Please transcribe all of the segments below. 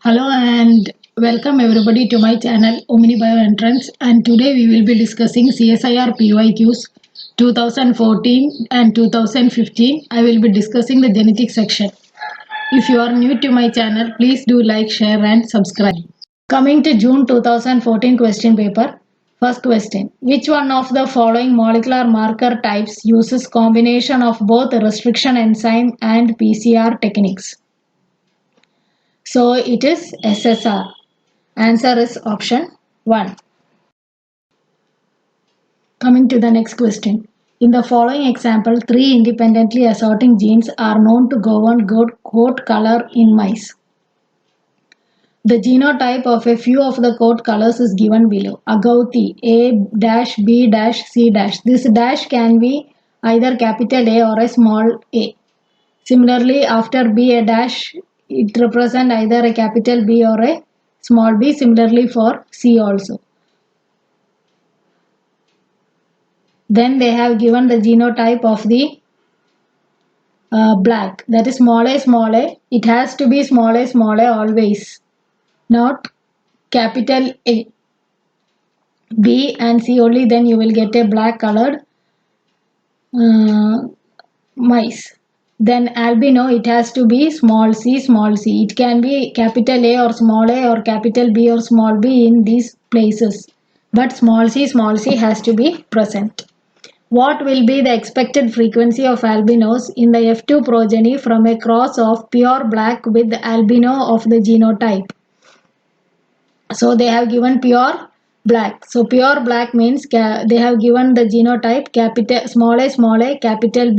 Hello and welcome everybody to my channel Omni Bio Entrance, and today we will be discussing CSIR PYQs 2014 and 2015. I will be discussing the genetics section. If you are new to my channel, please do like, share and subscribe. Coming to June 2014 question paper. First question. Which one of the following molecular marker types uses combination of both restriction enzyme and PCR techniques? So it is SSR. Answer is option 1. Coming to the next question. In the following example, 3 independently assorting genes are known to govern coat color in mice. The genotype of a few of the coat colors is given below. Agouti A-B-C-. This dash can be either capital A or a small a. Similarly, after B a dash, it represents either a capital B or a small b. Similarly for C also. Then they have given the genotype of the black, that is small a. It has to be small a always, not capital A. B and C only, then you will get a black colored mice. Then albino, it has to be small c. It can be capital A or capital B or small b in these places, but small c has to be present. What will be the expected frequency of albinos in the F2 progeny from a cross of pure black with albino of the genotype? So they have given pure black. So pure black means they have given the genotype small a, capital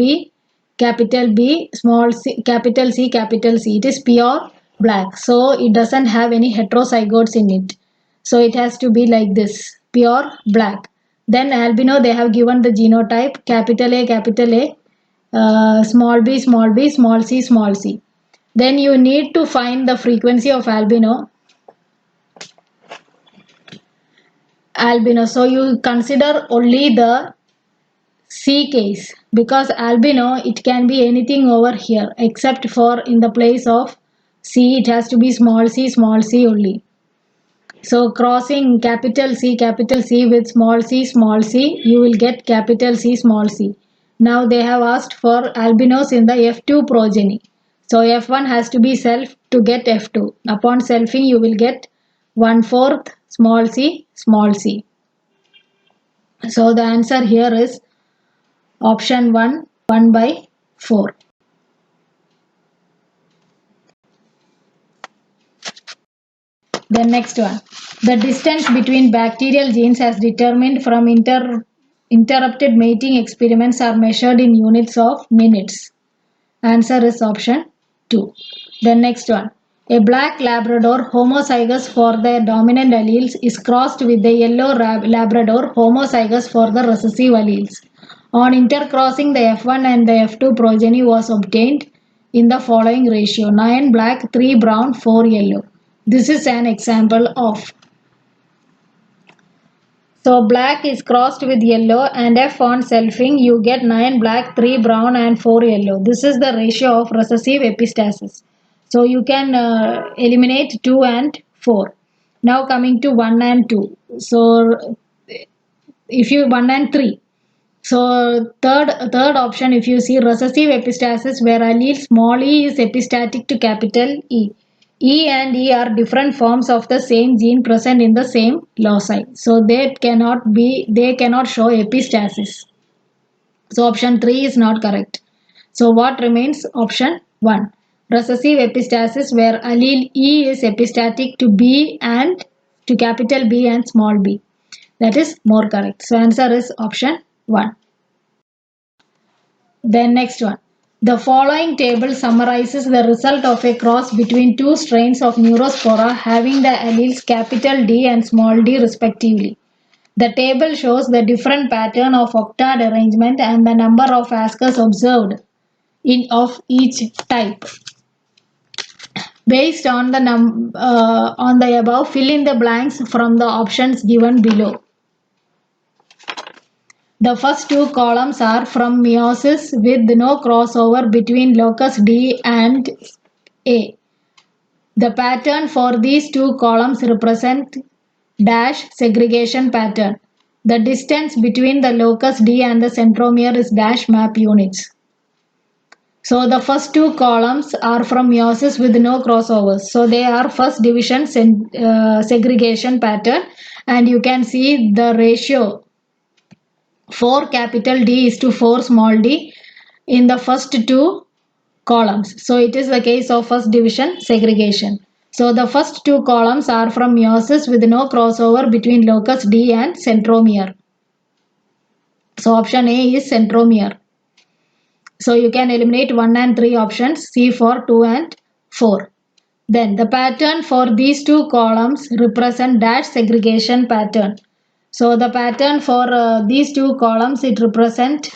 B, small c, capital C. It is pure black. So it doesn't have any heterozygotes in it. So it has to be like this, pure black. Then albino, they have given the genotype capital A, small b, small c. Then you need to find the frequency of albino. So you consider only the C case, because albino, it can be anything over here except for in the place of C, it has to be small c only. So crossing capital C with small c, you will get capital C, small c. Now they have asked for albinos in the F2 progeny. So F1 has to be self to get F2. Upon selfing, you will get 1/4 small c. So the answer here is option 1/4. The next one. The distance between bacterial genes as determined from interrupted mating experiments are measured in units of minutes. Answer is option 2. The next one. A black Labrador homozygous for the dominant alleles is crossed with the yellow Labrador homozygous for the recessive alleles. On intercrossing, the F1 and the F2 progeny was obtained in the following ratio: 9 black, 3 brown, 4 yellow. This is an example of. So black is crossed with yellow, and F on selfing you get 9 black, 3 brown and 4 yellow. This is the ratio of recessive epistasis. So you can eliminate 2 and 4. Now coming to 1 and 2. So if you 1 and 3. So third option, if you see recessive epistasis where allele small e is epistatic to capital E. E and E are different forms of the same gene present in the same loci. So they cannot show epistasis. So option 3 is not correct. So what remains? Option 1. Recessive epistasis where allele E is epistatic to B and to capital B and small b. That is more correct. So answer is option 1. Then next one. The following table summarizes the result of a cross between two strains of Neurospora having the alleles capital D and small d respectively. The table shows the different pattern of octad arrangement and the number of ascars observed of each type. Based on the above, fill in the blanks from the options given below. The first two columns are from meiosis with no crossover between locus D and A. The pattern for these two columns represent dash segregation pattern. The distance between the locus D and the centromere is dash map units. So the first two columns are from meiosis with no crossovers. So they are first division segregation pattern, and you can see the ratio 4 capital D is to 4 small d in the first two columns. So it is the case of first division segregation. So the first two columns are from meiosis with no crossover between locus D and centromere. So option A is centromere. So you can eliminate 1 and 3 options, C for 2 and 4. Then the pattern for these two columns represent dash segregation pattern. So the pattern for these two columns, it represent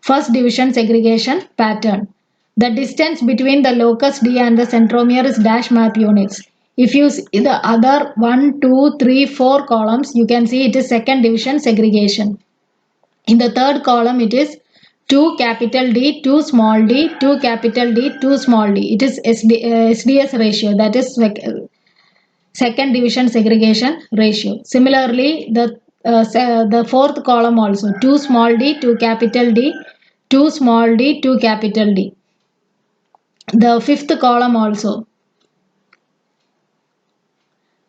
first division segregation pattern. The distance between the locus D and the centromere is dash map units. If you see the other 1, 2, 3, 4 columns, you can see it is second division segregation. In the third column, it is 2 capital D, 2 small d, 2 capital D, 2 small d. It is SDS ratio, that is second division segregation ratio. Similarly, the fourth column also 2 small d, 2 capital D, 2 small d, 2 capital D. The fifth column also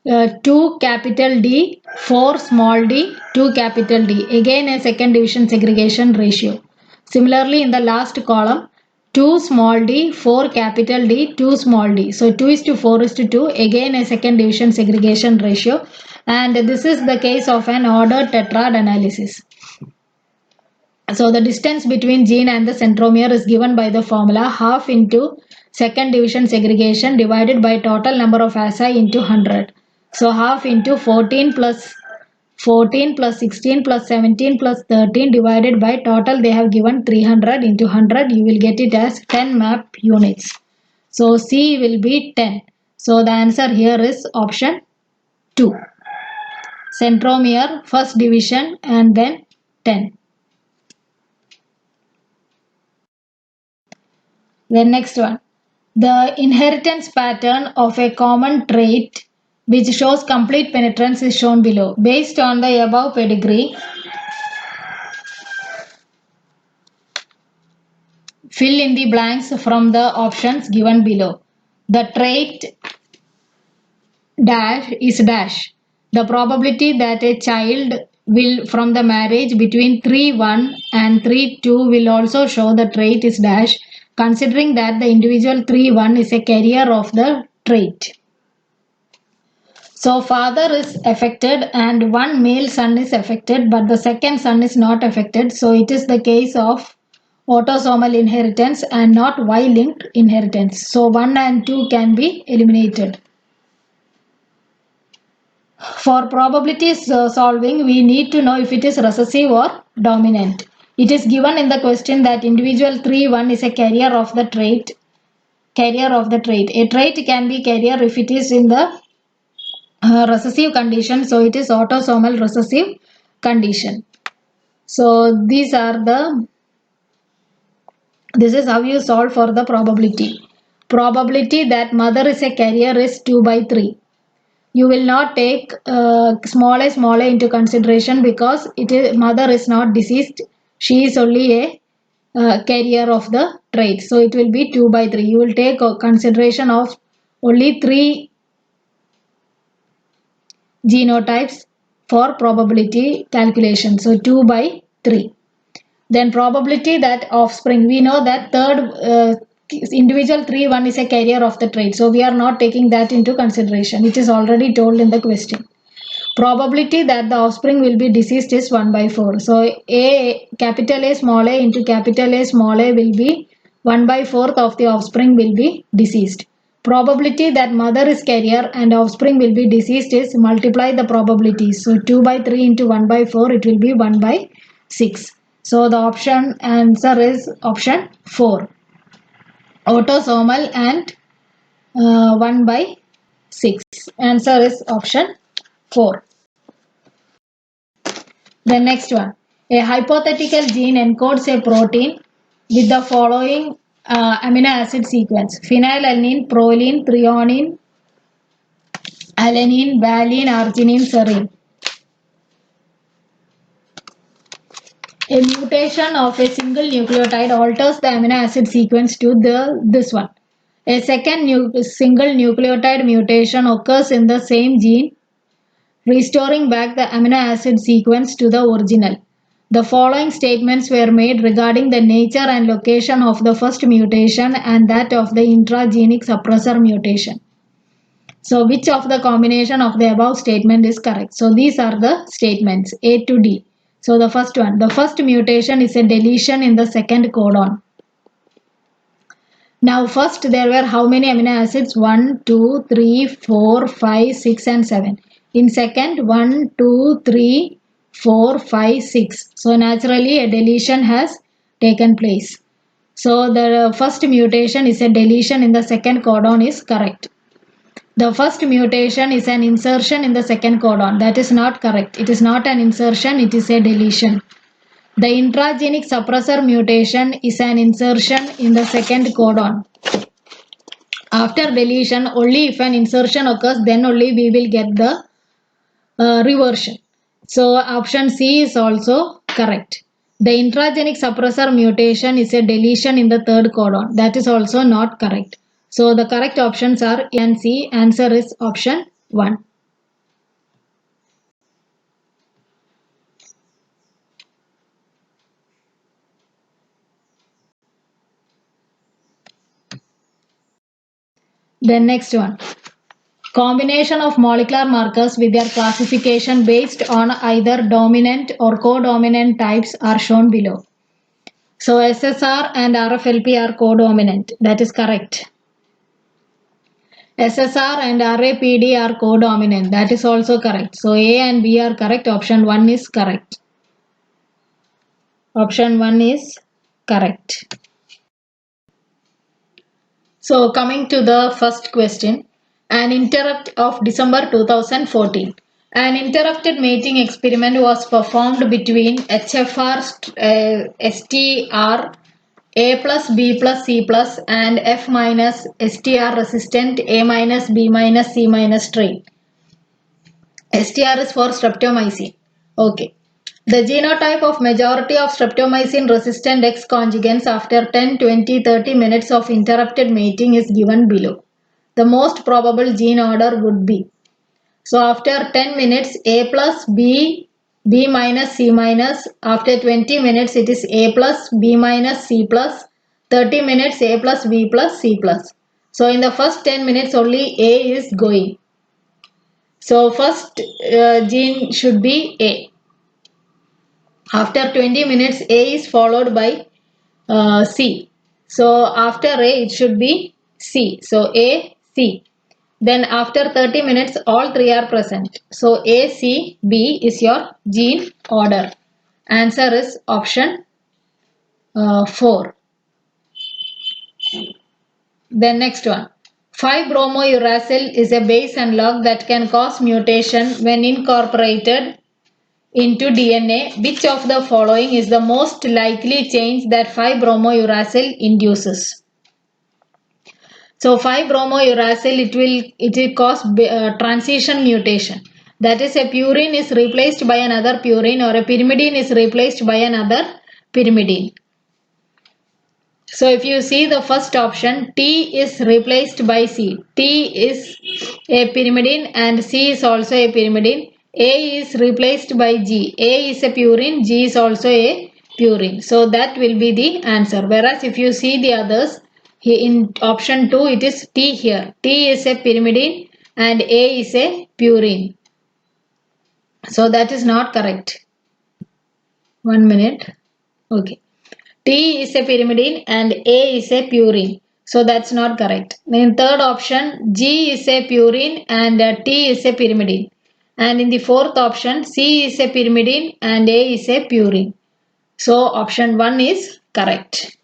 2 capital D, 4 small d, 2 capital D. Again a second division segregation ratio. Similarly, in the last column 2 small d, 4 capital D, 2 small d. So 2 is to 4 is to 2. Again a second division segregation ratio. And this is the case of an ordered tetrad analysis. So the distance between gene and the centromere is given by the formula half into second division segregation divided by total number of asci into 100. So half into 14 plus 16 plus 17 plus 13 divided by total they have given 300 into 100. You will get it as 10 map units. So C will be 10. So the answer here is option 2. Centromere, first division and then 10. The next one. The inheritance pattern of a common trait which shows complete penetrance is shown below. Based on the above pedigree, fill in the blanks from the options given below. The trait dash is dash. The probability that a child will from the marriage between 3-1 and 3-2 will also show the trait is dash, considering that the individual 3-1 is a carrier of the trait. So father is affected and one male son is affected, but the second son is not affected. So it is the case of autosomal inheritance and not Y-linked inheritance. So 1 and 2 can be eliminated. For probability solving, we need to know if it is recessive or dominant. It is given in the question that individual 3-1 is a carrier of the trait. A trait can be carrier if it is in the recessive condition. So it is autosomal recessive condition. So this is how you solve for the probability. Probability that mother is a carrier is 2/3. You will not take small a into consideration because mother is not deceased. She is only a carrier of the trait. So it will be 2/3. You will take consideration of only 3 genotypes for probability calculation. So 2/3. Then probability that offspring. We know that third individual 3-1 is a carrier of the trait. So we are not taking that into consideration. It is already told in the question. Probability that the offspring will be deceased is 1/4. So capital A small a into capital A small a will be 1/4 of the offspring will be deceased. Probability that mother is carrier and offspring will be deceased is multiply the probabilities. So 2/3 into 1/4 it will be 1/6. So the option answer is option 4. Autosomal and 1/6. Answer is option 4. The next one. A hypothetical gene encodes a protein with the following amino acid sequence: phenylalanine, proline, threonine, alanine, valine, arginine, serine. A mutation of a single nucleotide alters the amino acid sequence to this one. A second single nucleotide mutation occurs in the same gene, restoring back the amino acid sequence to the original. The following statements were made regarding the nature and location of the first mutation and that of the intragenic suppressor mutation. So which of the combination of the above statement is correct? So these are the statements A to D. So the first one, the first mutation is a deletion in the second codon. Now first there were how many amino acids? 1, 2, 3, 4, 5, 6 and 7. In second 1, 2, 3, 4, 5, 6. So naturally a deletion has taken place. So the first mutation is a deletion in the second codon is correct. The first mutation is an insertion in the second codon. That is not correct. It is not an insertion, it is a deletion. The intragenic suppressor mutation is an insertion in the second codon. After deletion, only if an insertion occurs, then only we will get the reversion. So option C is also correct. The intragenic suppressor mutation is a deletion in the third codon. That is also not correct. So the correct options are A and C. Answer is option 1. Then next one. Combination of molecular markers with their classification based on either dominant or codominant types are shown below. So SSR and RFLP are codominant. That is correct. SSR and RAPD are codominant. That is also correct. So A and B are correct. Option 1 is correct. Option 1 is correct. So coming to the first question. An interrupt of December 2014. An interrupted mating experiment was performed between HFR STR A plus B plus C plus and F minus STR resistant A minus B minus C minus strain. STR is for streptomycin. Okay. The genotype of majority of streptomycin resistant X conjugates after 10, 20, 30 minutes of interrupted mating is given below. The most probable gene order would be. So after 10 minutes A plus B, B minus C minus. After 20 minutes it is A plus B minus C plus. 30 minutes A plus B plus C plus. So in the first 10 minutes only A is going. So first gene should be A. After 20 minutes A is followed by C. So after A it should be C. So A, C. Then after 30 minutes all three are present. So A, C, B is your gene order. Answer is option 4. Then next one. 5-bromouracil is a base analog that can cause mutation when incorporated into DNA. Which of the following is the most likely change that 5-bromouracil induces? So 5-bromouracil, it will cause transition mutation. That is, a purine is replaced by another purine or a pyrimidine is replaced by another pyrimidine. So if you see the first option, T is replaced by C. T is a pyrimidine and C is also a pyrimidine. A is replaced by G. A is a purine, G is also a purine. So that will be the answer. Whereas if you see the others, in option 2 it is T here. T is a pyrimidine and A is a purine. So that is not correct. 1 minute. Okay. T is a pyrimidine and A is a purine. So that's not correct. In third option, G is a purine and T is a pyrimidine. And in the fourth option, C is a pyrimidine and A is a purine. So option 1 is correct.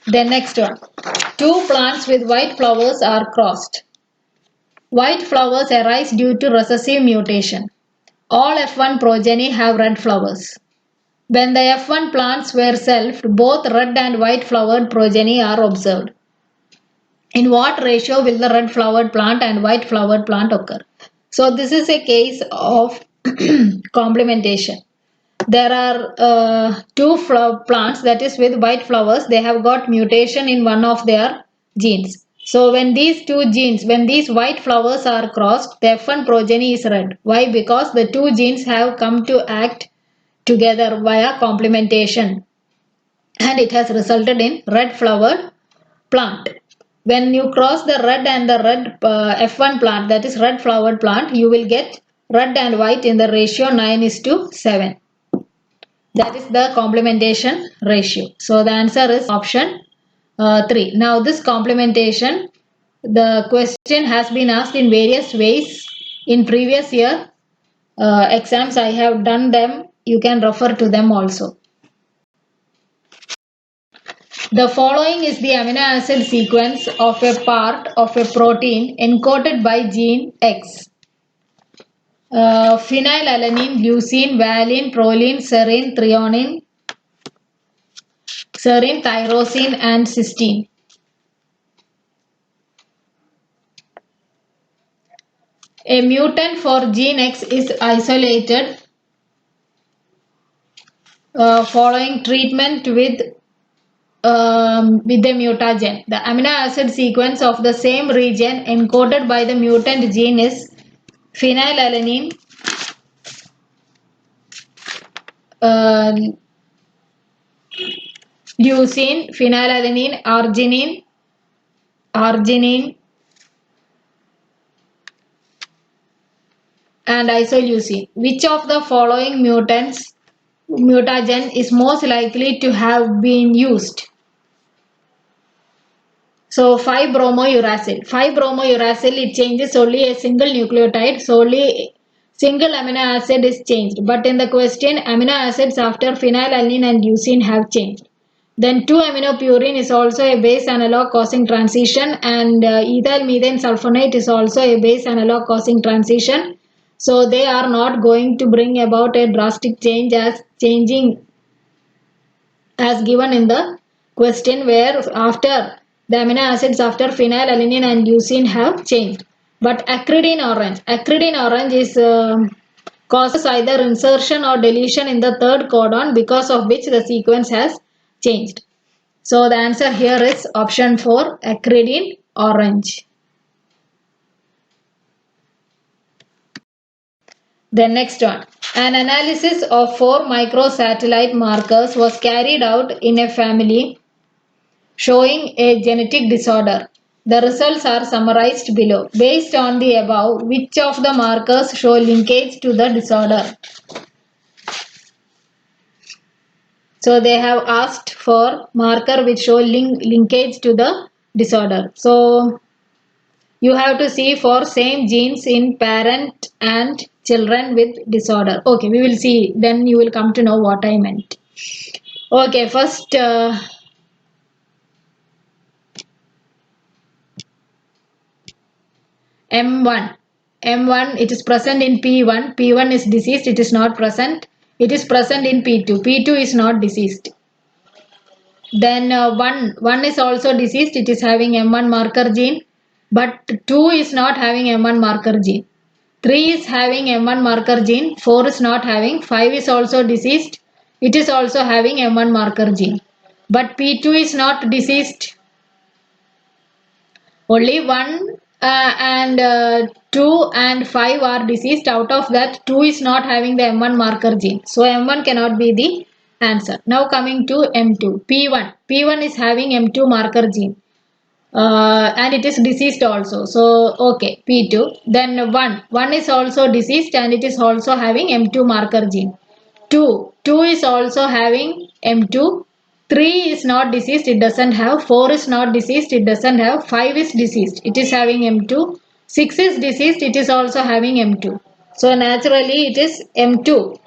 Then next one. 2 plants with white flowers are crossed. White flowers arise due to recessive mutation. All F1 progeny have red flowers. When the F1 plants were selfed, both red and white flowered progeny are observed. In what ratio will the red flowered plant and white flowered plant occur? So this is a case of complementation. There are two plants, that is with white flowers, they have got mutation in one of their genes. So when these two genes, when these white flowers are crossed, the F1 progeny is red. Why? Because the two genes have come to act together via complementation, and it has resulted in red flowered plant. When you cross the red and the red F1 plant, that is red flowered plant, you will get red and white in the ratio 9:7. That is the complementation ratio. So the answer is option 3. Now this complementation, the question has been asked in various ways in previous year exams. I have done them. You can refer to them also. The following is the amino acid sequence of a part of a protein encoded by gene X. Phenylalanine, leucine, valine, proline, serine, threonine, serine, tyrosine and cysteine. A mutant for gene X is isolated following treatment with the mutagen. The amino acid sequence of the same region encoded by the mutant gene is phenylalanine, leucine, phenylalanine, arginine and isoleucine. Which of the following mutagen is most likely to have been used? So 5-bromouracil. 5-bromouracil, it changes only a single nucleotide, so only single amino acid is changed. But in the question, amino acids after phenylalanine and leucine have changed. Then 2-aminopurine is also a base analog causing transition, and ethyl methane sulfonate is also a base analog causing transition. So they are not going to bring about a drastic change as given in the question, where after the amino acids after phenylalanine and leucine have changed. But acridine orange is causes either insertion or deletion in the third codon, because of which the sequence has changed. So the answer here is option 4, acridine orange. The next one. An analysis of 4 microsatellite markers was carried out in a family showing a genetic disorder. The results are summarized below. Based on the above, which of the markers show linkage to the disorder? So they have asked for marker which show linkage to the disorder. So you have to see for same genes in parent and children with disorder. Okay, we will see. Then you will come to know what I meant. Okay, first M1. M1, it is present in P1. P1 is diseased, it is not present. It is present in P2. P2 is not diseased. Then 1 is also diseased, it is having M1 marker gene. But 2 is not having M1 marker gene. 3 is having M1 marker gene. 4 is not having. 5 is also diseased. It is also having M1 marker gene. But P2 is not diseased. Only 1 and 2 and 5 are diseased. Out of that, 2 is not having the M1 marker gene. So M1 cannot be the answer. Now coming to M2. P1. P1 is having M2 marker gene. And it is diseased also. So okay, P2. Then 1 is also diseased and it is also having M2 marker gene. 2 is also having M2. 3 is not diseased, it doesn't have. 4 is not diseased, it doesn't have. 5 is diseased, it is having M2. 6 is diseased, it is also having M2. So naturally it is M2.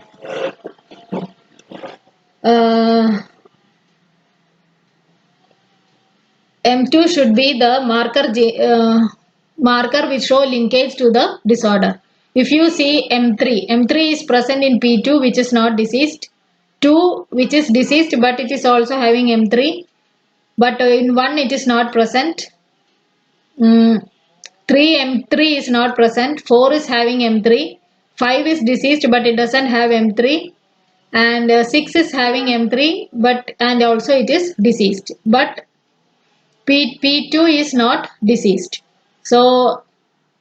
M2 should be the marker which show linkage to the disorder. If you see M3 is present in P2 which is not diseased. 2 which is diseased but it is also having M3. But in 1 it is not present. 3 M3 is not present, 4 is having M3, 5 is deceased but it doesn't have M3, and 6 is having M3 but and also it is deceased, but P2 is not deceased, so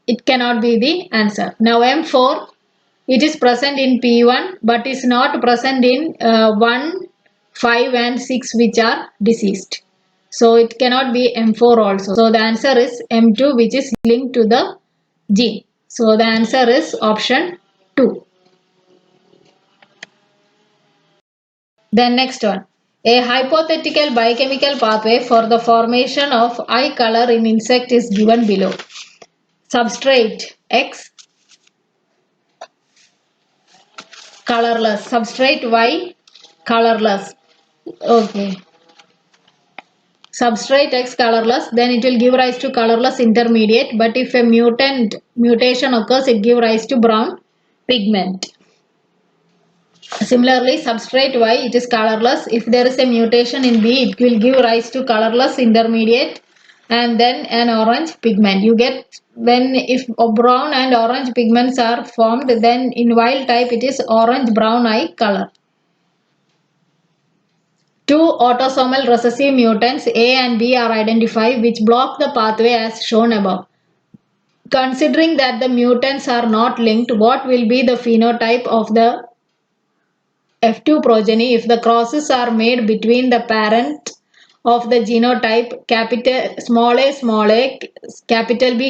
it cannot be the answer. Now M4, it is present in P1 but is not present in 1, 5 and 6 which are deceased. So it cannot be M4 also. So the answer is M2 which is linked to the gene. So the answer is option 2. Then next one. A hypothetical biochemical pathway for the formation of eye color in insect is given below. Substrate X, colorless. Substrate Y, colorless. Okay. Substrate X colorless, then it will give rise to colorless intermediate, but if a mutation occurs, it give rise to brown pigment. Similarly, substrate Y, it is colorless. If there is a mutation in B, it will give rise to colorless intermediate and then an orange pigment. You get, when if brown and orange pigments are formed, then in wild type it is orange brown eye color. Two autosomal recessive mutants A and B are identified which block the pathway as shown above. Considering that the mutants are not linked, what will be the phenotype of the F2 progeny if the crosses are made between the parent of the genotype capital a,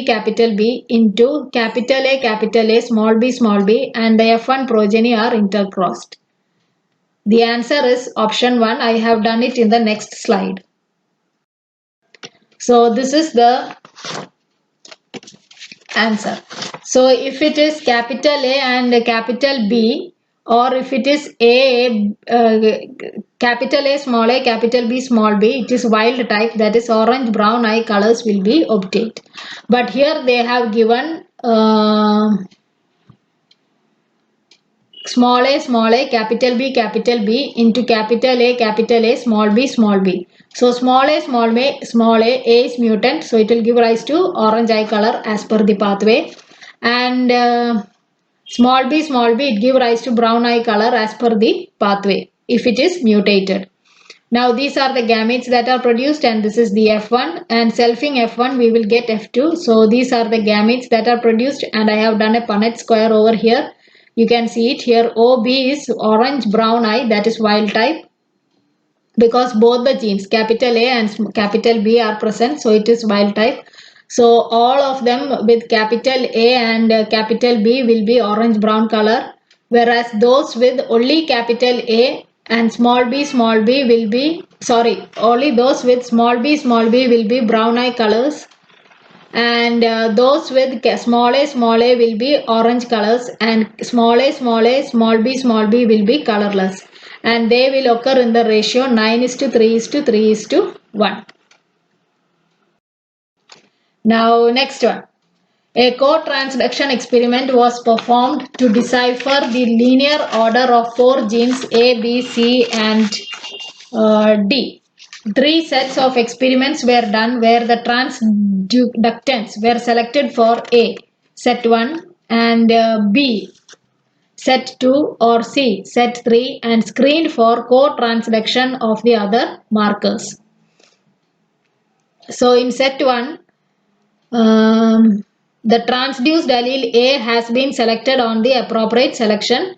capital B into capital A, small b and the F1 progeny are intercrossed? The answer is option 1. I have done it in the next slide. So this is the answer. So if it is capital A and capital B, or if it is capital A, capital B, small b, it is wild type, that is orange brown eye colors will be obtained. But here they have given small a, capital B into capital A, small b. So small a is mutant, so it will give rise to orange eye color as per the pathway, and small b, it give rise to brown eye color as per the pathway if it is mutated. Now these are the gametes that are produced, and this is the F1, and selfing F1 we will get F2. So these are the gametes that are produced, and I have done a Punnett square over here. You can see it here. OB is orange brown eye, that is wild type, because both the genes capital A and capital B are present, so it is wild type. So all of them with capital A and capital B will be orange brown color, whereas those with only capital A and small b will be, only those with small b will be brown eye colors, and those with small a will be orange colors, and small b will be colorless, and they will occur in the ratio 9:3:3:1. Now next one. A co-transduction experiment was performed to decipher the linear order of 4 genes A, B, C and D. 3 sets of experiments were done where the transductants were selected for A, set 1, and B, set 2, or C, set 3, and screened for co-transduction of the other markers. So in set 1, the transduced allele A has been selected on the appropriate selection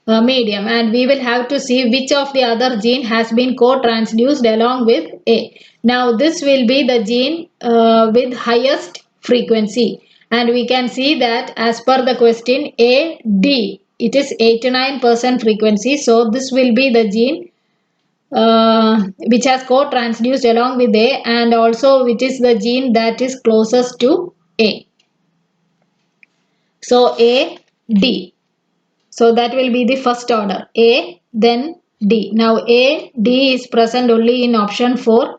medium, and we will have to see which of the other gene has been co-transduced along with A. Now this will be the gene with highest frequency, and we can see that as per the question AD, it is 89% frequency, so this will be the gene which has co-transduced along with A, and also which is the gene that is closest to A. So A, D. So that will be the first order. A, then D. Now A, D is present only in option 4.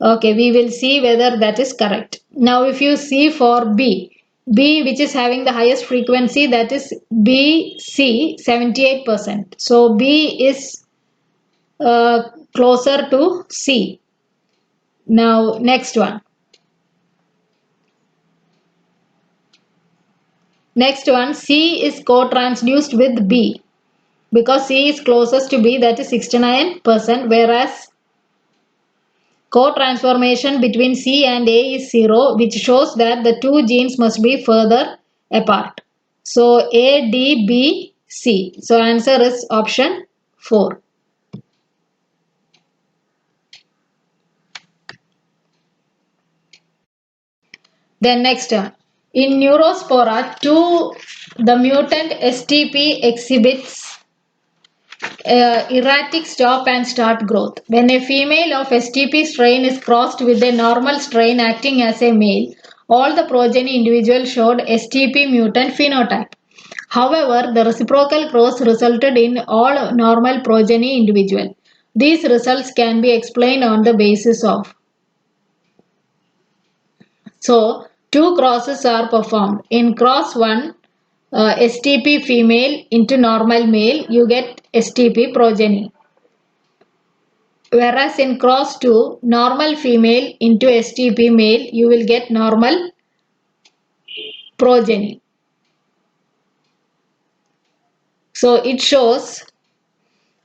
Okay, we will see whether that is correct. Now if you see for B, B which is having the highest frequency, that is BC, 78%. So B is closer to C. Now next one. Next one, C is co-transduced with B because C is closest to B, that is 69%, whereas co-transformation between C and A is 0, which shows that the two genes must be further apart. So A, D, B, C. So answer is option 4. Then next one. In Neurospora 2, the mutant STP exhibits erratic stop and start growth. When a female of STP strain is crossed with a normal strain acting as a male, all the progeny individuals showed STP mutant phenotype. However, the reciprocal cross resulted in all normal progeny individual. These results can be explained on the basis of. So, two crosses are performed. In cross 1, STP female into normal male, you get STP progeny. Whereas in cross 2, normal female into STP male, you will get normal progeny. So it shows,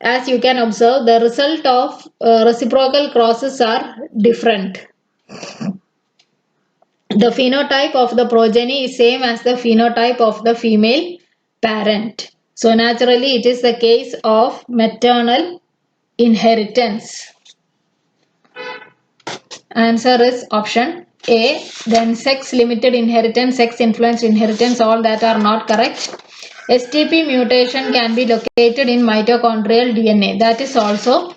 as you can observe, the result of reciprocal crosses are different. The phenotype of the progeny is same as the phenotype of the female parent. So naturally it is the case of maternal inheritance. Answer is option A. Then sex limited inheritance, sex influenced inheritance, all that are not correct. STP mutation can be located in mitochondrial DNA. That is also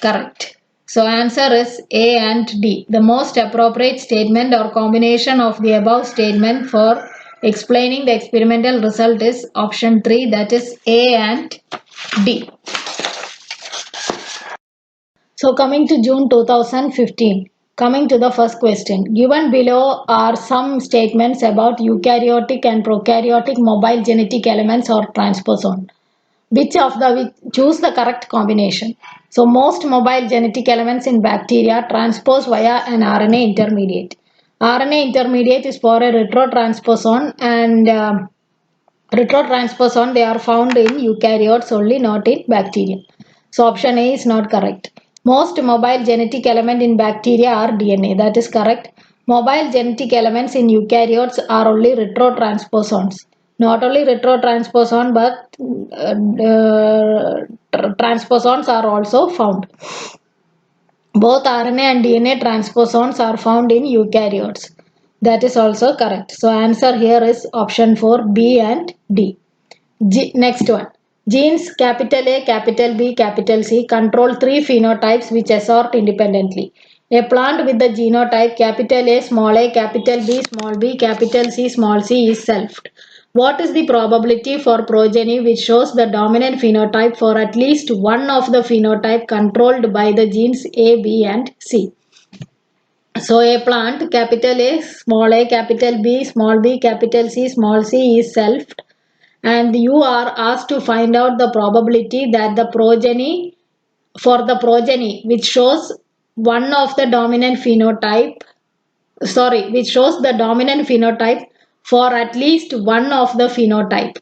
correct. So answer is A and D. The most appropriate statement or combination of the above statement for explaining the experimental result is option 3, that is A and D. So coming to June 2015, coming to the first question. Given below are some statements about eukaryotic and prokaryotic mobile genetic elements or transposon. Choose the correct combination. So most mobile genetic elements in bacteria transpose via an RNA intermediate. RNA intermediate is for a retrotransposon, and retrotransposon they are found in eukaryotes only, not in bacteria. So option A is not correct. Most mobile genetic element in bacteria are DNA. That is correct. Mobile genetic elements in eukaryotes are only retrotransposons. Not only retrotransposon, but transposons are also found. Both RNA and DNA transposons are found in eukaryotes. That is also correct. So answer here is option 4, B and D. Next one. Genes capital A, capital B, capital C control 3 phenotypes which assort independently. A plant with the genotype capital A, small a, capital B, small b, capital C, small c is selfed. What is the probability for progeny which shows the dominant phenotype for at least one of the phenotype controlled by the genes A, B and C? So a plant capital A, capital B, small b, capital C, small c is selfed, and you are asked to find out the probability that the progeny which shows one of the dominant phenotype, which shows the dominant phenotype for at least one of the phenotype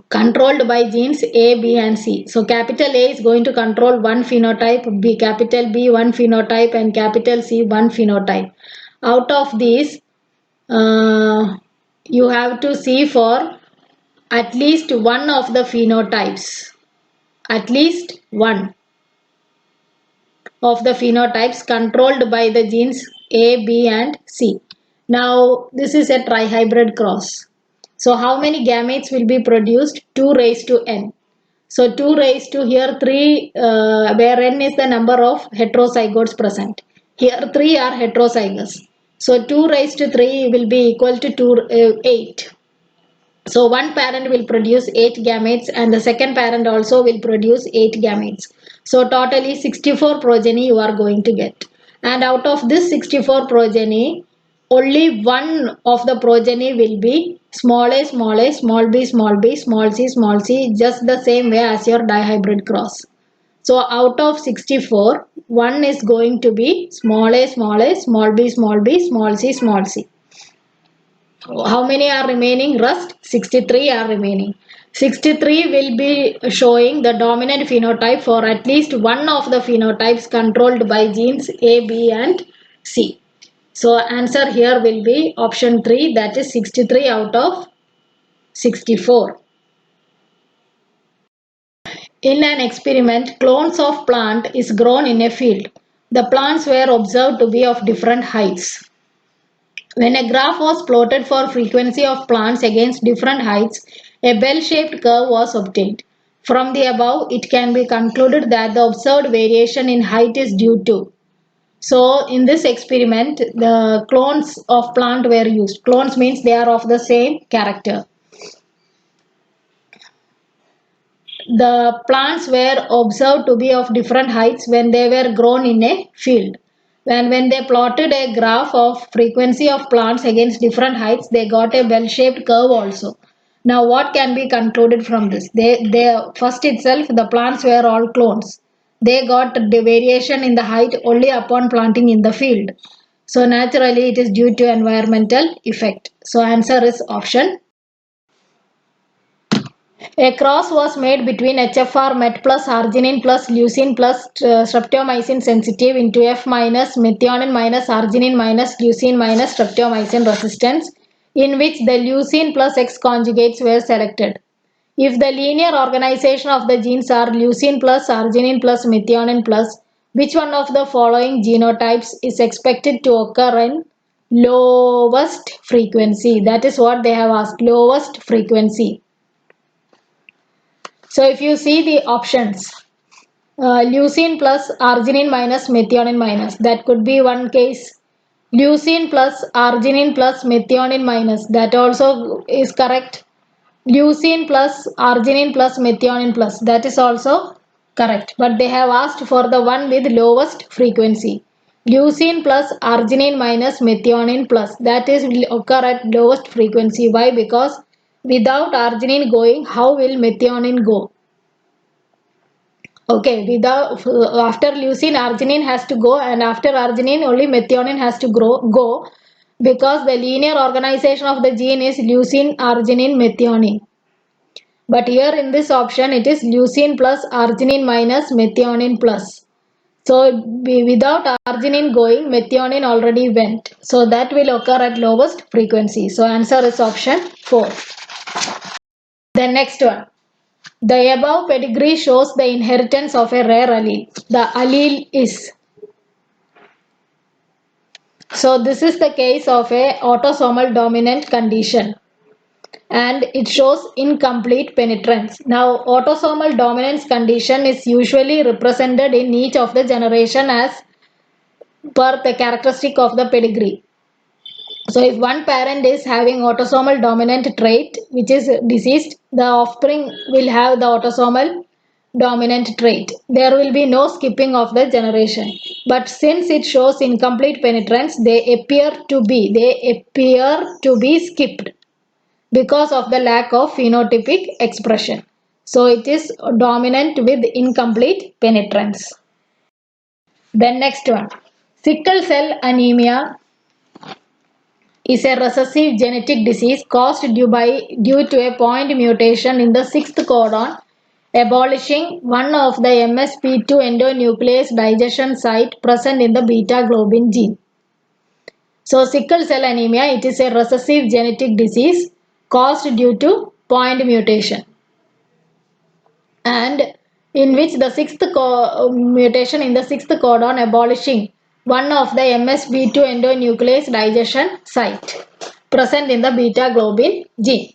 controlled by genes A, B and C. So capital A is going to control one phenotype, capital B one phenotype and capital C one phenotype. Out of these, you have to see for at least one of the phenotypes. At least one of the phenotypes controlled by the genes A, B and C. Now this is a trihybrid cross. So how many gametes will be produced? 2 raised to n. So 2 raised to here 3, where n is the number of heterozygotes present. Here 3 are heterozygous. So 2 raised to 3 will be equal to 8. So one parent will produce 8 gametes and the second parent also will produce 8 gametes. So totally 64 progeny you are going to get. And out of this 64 progeny, only one of the progeny will be small a, small a, small b, small b, small c, just the same way as your dihybrid cross. So out of 64, one is going to be small a, small b, small b, small c, small c. How many are remaining? Rest 63 are remaining. 63 will be showing the dominant phenotype for at least one of the phenotypes controlled by genes A, B and C. So answer here will be option 3, that is 63 out of 64. In an experiment, clones of plant is grown in a field. The plants were observed to be of different heights. When a graph was plotted for frequency of plants against different heights, a bell-shaped curve was obtained. From the above, it can be concluded that the observed variation in height is due to. So, in this experiment, the clones of plant were used. Clones means they are of the same character. The plants were observed to be of different heights when they were grown in a field. When they plotted a graph of frequency of plants against different heights, they got a bell-shaped curve also. Now what can be concluded from this? They first itself, the plants were all clones. They got the variation in the height only upon planting in the field. So naturally it is due to environmental effect. So answer is option. A cross was made between HFR met plus arginine plus leucine plus streptomycin sensitive into F minus methionine minus arginine minus leucine minus streptomycin resistance, in which the leucine plus X conjugates were selected. If the linear organization of the genes are leucine plus arginine plus methionine plus, which one of the following genotypes is expected to occur in lowest frequency? That is what they have asked, lowest frequency. So if you see the options, leucine plus arginine minus methionine minus, that could be one case. Leucine plus arginine plus methionine minus, that also is correct. Leucine plus arginine plus methionine plus, that is also correct. But they have asked for the one with lowest frequency. Leucine plus arginine minus methionine plus, that is will occur at lowest frequency. Why? Because without arginine going, how will methionine go? Okay, without after leucine, arginine has to go, and after arginine, only methionine has to go, because the linear organization of the gene is leucine, arginine, methionine. But here in this option, it is leucine plus arginine minus methionine plus. So without arginine going, methionine already went. So that will occur at lowest frequency. So answer is option 4. The next one. The above pedigree shows the inheritance of a rare allele. The allele is. So this is the case of a autosomal dominant condition, and it shows incomplete penetrance. Now autosomal dominance condition is usually represented in each of the generation as per the characteristic of the pedigree. So if one parent is having autosomal dominant trait which is deceased, the offspring will have the autosomal dominant trait. There will be no skipping of the generation. But since it shows incomplete penetrance, they appear to be skipped because of the lack of phenotypic expression. So it is dominant with incomplete penetrance. Then next one. Sickle cell anemia is a recessive genetic disease caused due to a point mutation in the 6th codon, abolishing one of the MSP2 endonuclease digestion site present in the beta globin gene. So sickle cell anemia, it is a recessive genetic disease caused due to point mutation, and in which the 6th mutation in the 6th codon abolishing one of the MSP2 endonuclease digestion site present in the beta globin gene.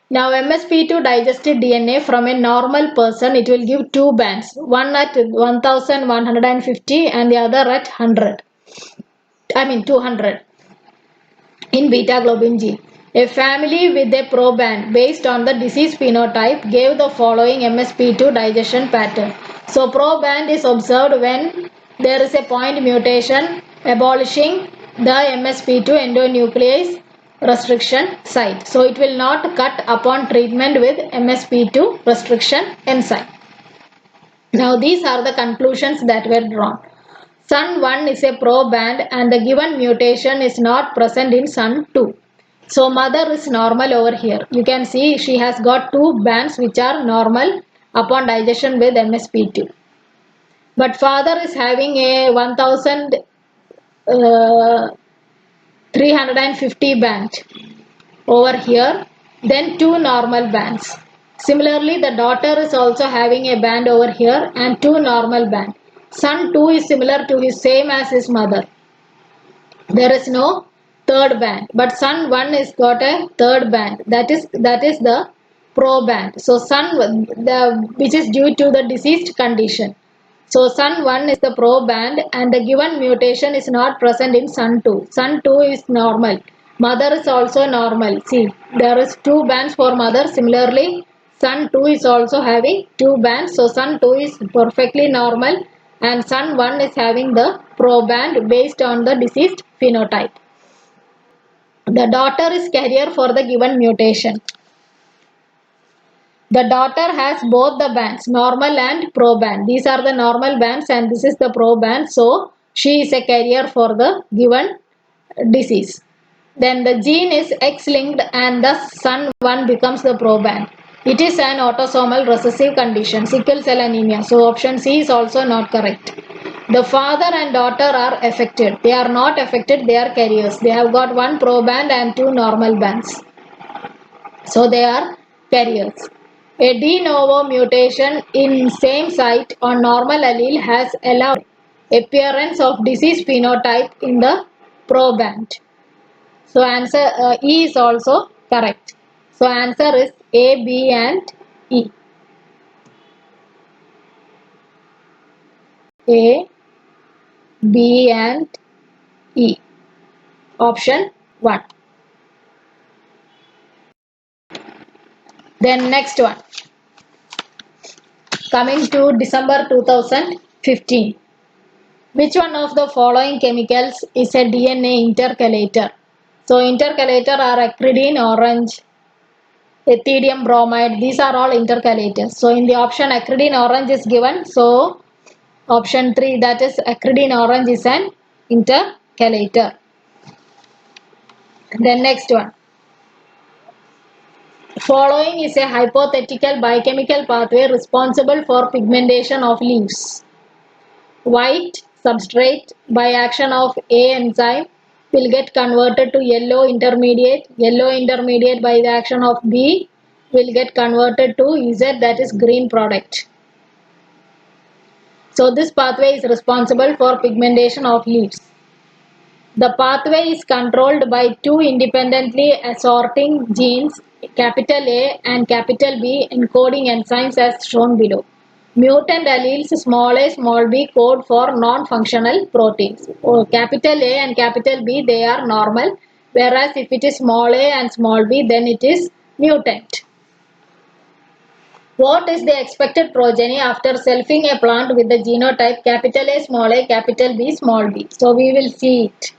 Now MSP2 digested DNA from a normal person, it will give two bands, one at 1150 and the other at 200 in beta globin gene. A family with a proband based on the disease phenotype gave the following MSP2 digestion pattern. So proband is observed when there is a point mutation abolishing the MSP2 endonuclease restriction site. So it will not cut upon treatment with MSP2 restriction enzyme. Now these are the conclusions that were drawn. SUN1 is a proband and the given mutation is not present in SUN2. So mother is normal over here. You can see she has got two bands which are normal upon digestion with MSP2. But father is having a 1350 band over here, then two normal bands. Similarly, the daughter is also having a band over here and two normal band. Son too is similar to his same as his mother. There is no third band, but son 1 is got a third band. That is the pro band. So son which is due to the deceased condition. So son 1 is the pro band and the given mutation is not present in son 2. Son 2 is normal. Mother is also normal. See, there is two bands for mother. Similarly, son 2 is also having two bands. So son 2 is perfectly normal and son 1 is having the pro band based on the deceased phenotype. The daughter is carrier for the given mutation. The daughter has both the bands, normal and pro band. These are the normal bands and this is the pro band. So she is a carrier for the given disease. Then the gene is X-linked and thus son 1 becomes the pro band. It is an autosomal recessive condition, sickle cell anemia. So option C is also not correct. The father and daughter are affected. They are not affected, they are carriers. They have got one pro band and two normal bands. So they are carriers. A de novo mutation in same site on normal allele has allowed appearance of disease phenotype in the pro band. So answer E is also correct. So answer is A, B and E. A, B and E. Option 1. Then next one. Coming to December 2015. Which one of the following chemicals is a DNA intercalator? So intercalator are acridine orange, ethidium bromide. These are all intercalators. So in the option acridine orange is given. So option 3, that is acridine orange, is an intercalator. Then next one. Following is a hypothetical biochemical pathway responsible for pigmentation of leaves. White substrate by action of A enzyme will get converted to yellow intermediate. Yellow intermediate by the action of B will get converted to Z, that is green product. So this pathway is responsible for pigmentation of leaves. The pathway is controlled by two independently assorting genes, capital A and capital B, encoding enzymes as shown below. Mutant alleles small a, small b code for non-functional proteins. Capital A and capital B, they are normal, whereas if it is small a and small b, then it is mutant. What is the expected progeny after selfing a plant with the genotype capital A, small a, capital B, small b? So we will see it.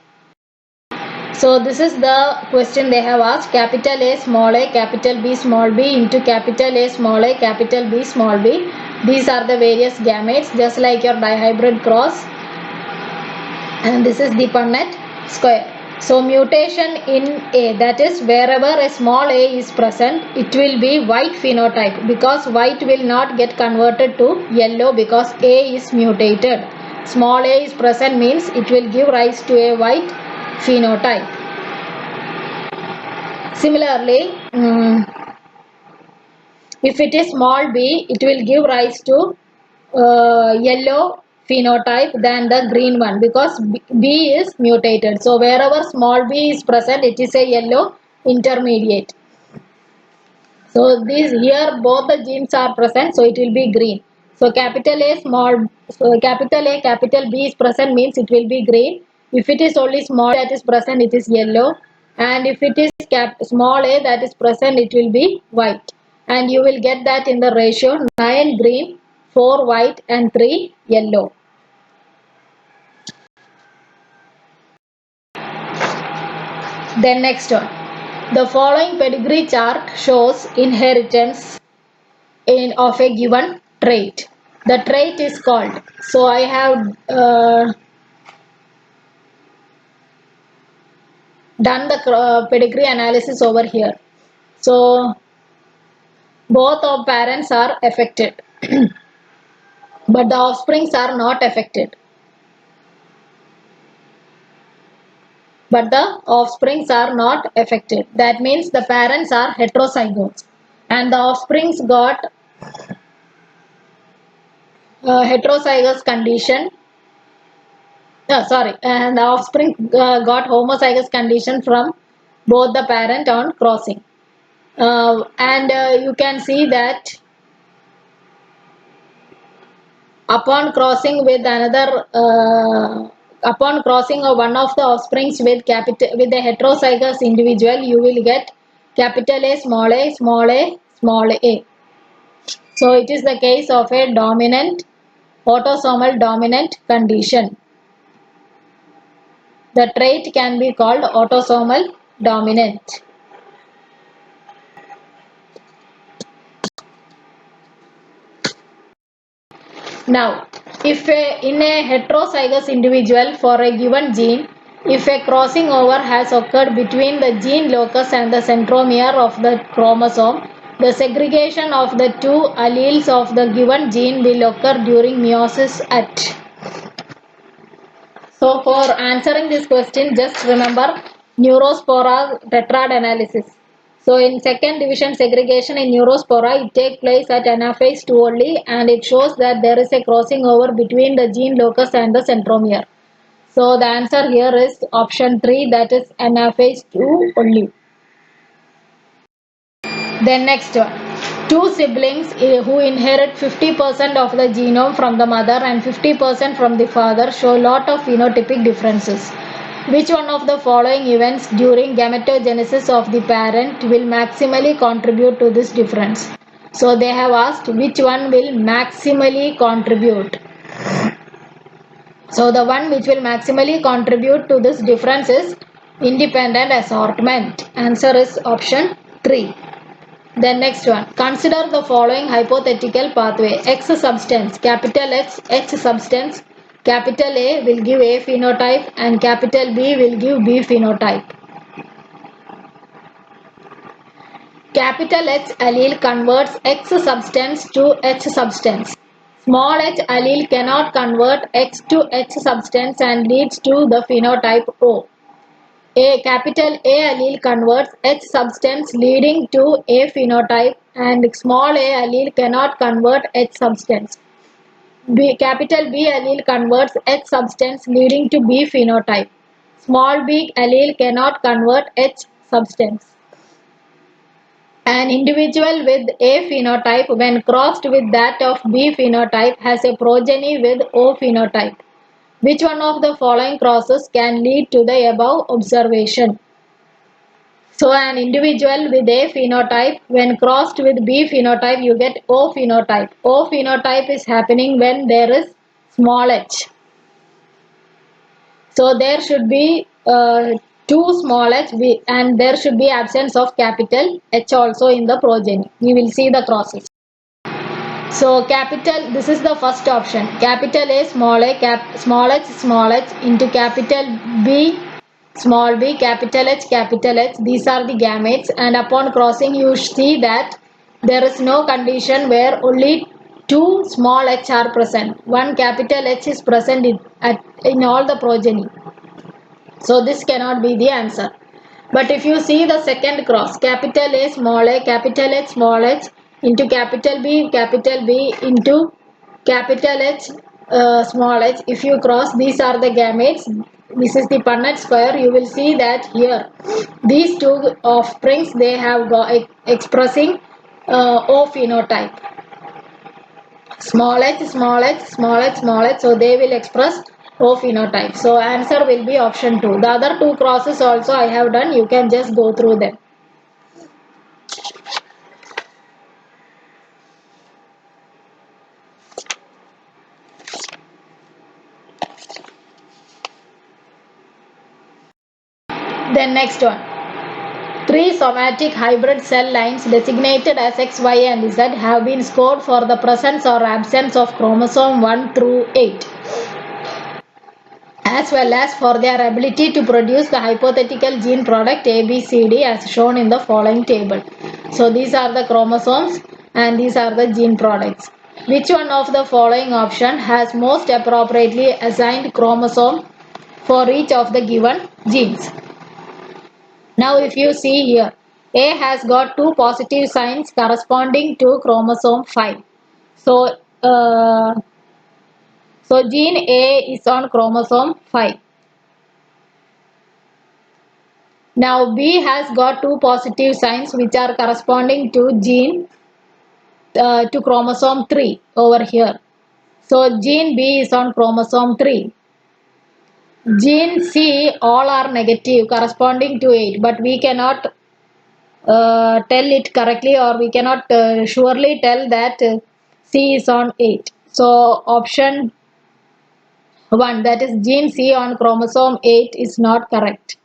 So this is the question they have asked. Capital A, small a, capital B, small b into capital A, small a, capital B, small b. These are the various gametes, just like your dihybrid cross. And this is the Punnett square. So mutation in A, that is wherever a small a is present, it will be white phenotype, because white will not get converted to yellow because A is mutated. Small a is present means it will give rise to a white phenotype. Similarly, if it is small b, it will give rise to yellow phenotype than the green one, because B is mutated. So wherever small b is present, it is a yellow intermediate. So these here both the genes are present, so it will be green. So capital A, capital A, capital B is present means it will be green. If it is only small that is present, it is yellow. And if it is small a that is present, it will be white. And you will get that in the ratio 9 green, 4 white and 3 yellow. Then next one. The following pedigree chart shows inheritance of a given trait. The trait is called. So I have done the pedigree analysis over here. So both of parents are affected, but the offsprings are not affected. But the offsprings are not affected. That means the parents are heterozygotes, and the offsprings got heterozygous condition. And the offspring got homozygous condition from both the parent on crossing. And you can see that upon crossing with another, upon crossing of one of the offsprings with a heterozygous individual, you will get capital A, small a, small a, small a. So it is the case of a dominant, autosomal dominant condition. The trait can be called autosomal dominant. Now, if in a heterozygous individual for a given gene, if a crossing over has occurred between the gene locus and the centromere of the chromosome, the segregation of the two alleles of the given gene will occur during meiosis at. So for answering this question, just remember neurospora tetrad analysis. So in second division segregation in neurospora, it takes place at anaphase 2 only, and it shows that there is a crossing over between the gene locus and the centromere. So the answer here is option 3, that is anaphase 2 only. Then next one. Two siblings who inherit 50% of the genome from the mother and 50% from the father show lot of phenotypic differences. Which one of the following events during gametogenesis of the parent will maximally contribute to this difference? So they have asked which one will maximally contribute. So the one which will maximally contribute to this difference is independent assortment. Answer is option 3. Then next one. Consider the following hypothetical pathway. X substance, capital X, H substance, capital A will give A phenotype and capital B will give B phenotype. Capital H allele converts X substance to H substance. Small h allele cannot convert X to H substance and leads to the phenotype O. A capital A allele converts H substance leading to A phenotype, and small a allele cannot convert H substance. Capital B allele converts H substance leading to B phenotype. Small b allele cannot convert H substance. An individual with A phenotype when crossed with that of B phenotype has a progeny with O phenotype. Which one of the following crosses can lead to the above observation? So an individual with A phenotype, when crossed with B phenotype, you get O phenotype. O phenotype is happening when there is small h. So there should be two small h and there should be absence of capital H also in the progeny. We will see the crosses. So capital, this is the first option. Capital A, small a, small h into capital B, small b, capital H. These are the gametes, and upon crossing you see that there is no condition where only two small h are present. One capital H is present in all the progeny. So this cannot be the answer. But if you see the second cross, capital A, small a, capital H, small h into capital B into capital H, small h. If you cross, these are the gametes. This is the Punnett square. You will see that here these two offsprings, they have got expressing O phenotype. Small h, small h, small h, small h. So they will express O phenotype. So answer will be option 2. The other two crosses also I have done. You can just go through them. Then next one. 3 somatic hybrid cell lines designated as X, Y and Z have been scored for the presence or absence of chromosome 1 through 8. as well as for their ability to produce the hypothetical gene product ABCD as shown in the following table. So these are the chromosomes and these are the gene products. Which one of the following option has most appropriately assigned chromosome for each of the given genes? Now if you see here, A has got two positive signs corresponding to chromosome 5. So, gene A is on chromosome 5. Now B has got two positive signs which are corresponding to to chromosome 3 over here. So gene B is on chromosome 3. Gene C all are negative corresponding to 8, but we cannot tell it correctly, or we cannot surely tell that C is on 8. So option 1, that is gene C on chromosome 8, is not correct.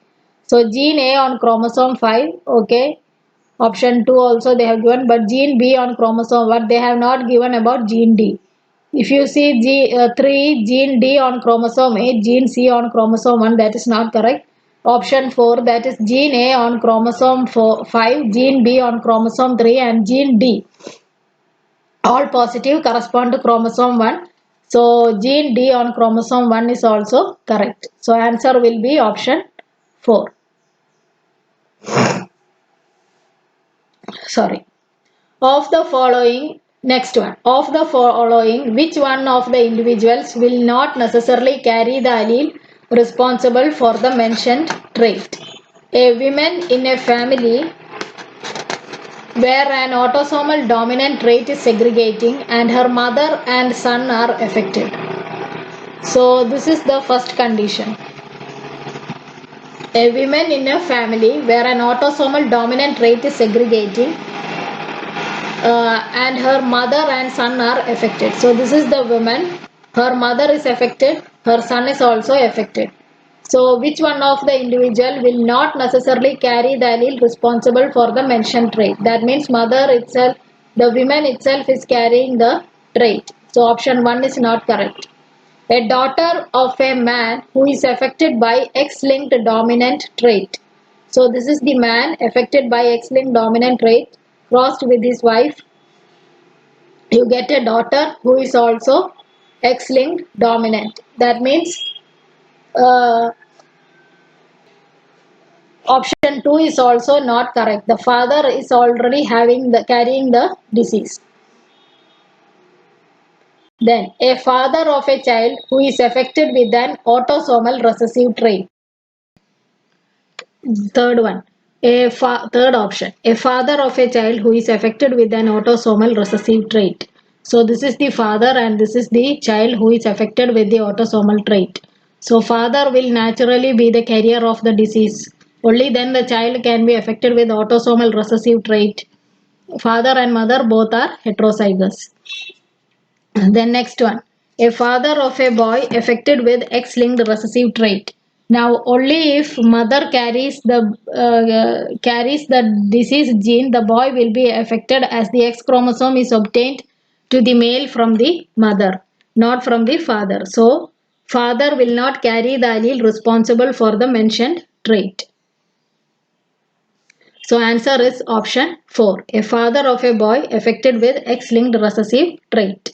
So gene A on chromosome 5, okay. Option 2 also they have given, but gene B on chromosome 1 they have not given about gene D. If you see 3, gene D on chromosome 8, gene C on chromosome 1, that is not correct. Option 4, that is gene A on chromosome 5, gene B on chromosome 3 and gene D, all positive, correspond to chromosome 1. So gene D on chromosome 1 is also correct. So answer will be option 4. Sorry. Of the following, next one. Of the following, which one of the individuals will not necessarily carry the allele responsible for the mentioned trait? A woman in a family where an autosomal dominant trait is segregating and her mother and son are affected. So this is the first condition. A woman in a family where an autosomal dominant trait is segregating and her mother and son are affected. So this is the woman, her mother is affected, her son is also affected. So which one of the individual will not necessarily carry the allele responsible for the mentioned trait? That means mother itself, the woman itself is carrying the trait. So option 1 is not correct. A daughter of a man who is affected by X-linked dominant trait. So this is the man affected by X-linked dominant trait crossed with his wife. You get a daughter who is also X-linked dominant. That means option 2 is also not correct. The father is already carrying the disease. Then a father of a child who is affected with an autosomal recessive trait. Third one. Third option. A father of a child who is affected with an autosomal recessive trait. So this is the father and this is the child who is affected with the autosomal trait. So father will naturally be the carrier of the disease. Only then the child can be affected with autosomal recessive trait. Father and mother both are heterozygous. Then next one. A father of a boy affected with X-linked recessive trait. Now only if mother carries the disease gene, the boy will be affected, as the X chromosome is obtained to the male from the mother, not from the father. So father will not carry the allele responsible for the mentioned trait. So answer is option 4. A father of a boy affected with X-linked recessive trait.